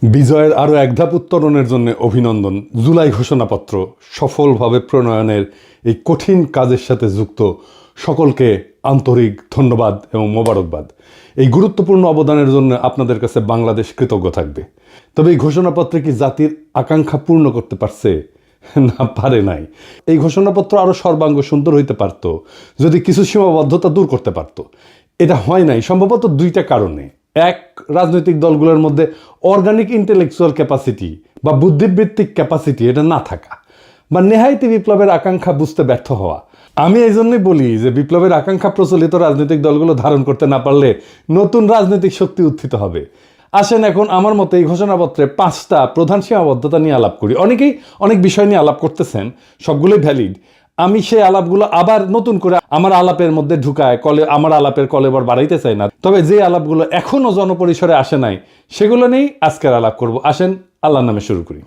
বিজয়ের আরও এক ধাপ উত্তরণের জন্য অভিনন্দন। জুলাই ঘোষণাপত্র সফলভাবে প্রণয়নের এই কঠিন কাজের সাথে যুক্ত সকলকে আন্তরিক ধন্যবাদ এবং মোবারকবাদ। এই গুরুত্বপূর্ণ অবদানের জন্য আপনাদের কাছে বাংলাদেশ কৃতজ্ঞ থাকবে। তবে এই ঘোষণাপত্রে কি জাতির আকাঙ্ক্ষা পূর্ণ করতে পারছে? না, পারে নাই। এই ঘোষণাপত্র আরও সর্বাঙ্গ সুন্দর হইতে পারত যদি কিছু সীমাবদ্ধতা দূর করতে পারত। এটা হয় নাই সম্ভবত দুইটা কারণে। এক, রাজনৈতিক দলগুলোর মধ্যে অর্গানিক ইন্টেলেকচুয়াল ক্যাপাসিটি বা বুদ্ধিবৃত্তিক ক্যাপাসিটি এটা না থাকা, বা নেহাইতি বিপ্লবের আকাঙ্ক্ষা বুঝতে ব্যর্থ হওয়া। আমি এই জন্যই বলি যে বিপ্লবের আকাঙ্ক্ষা প্রচলিত রাজনৈতিক দলগুলো ধারণ করতে না পারলে নতুন রাজনৈতিক শক্তি উত্থিত হবে। আসেন এখন আমার মতে এই ঘোষণাপত্রে 5টা প্রধান সীমাবদ্ধতা নিয়ে আলাপ করি। অনেকেই অনেক বিষয় নিয়ে আলাপ করতেছেন, সবগুলোই ভ্যালিড। আমি সেই আলাপগুলো আবার নতুন করে আমার আলাপের মধ্যে ঢুকায় আমার আলাপের কলেবর বাড়াইতে চাই না। তবে যে আলাপগুলো এখনো জনপরিসরে আসে নাই সেগুলো নিয়েই আজকের আলাপ করব। আসেন আল্লাহর নামে শুরু করি।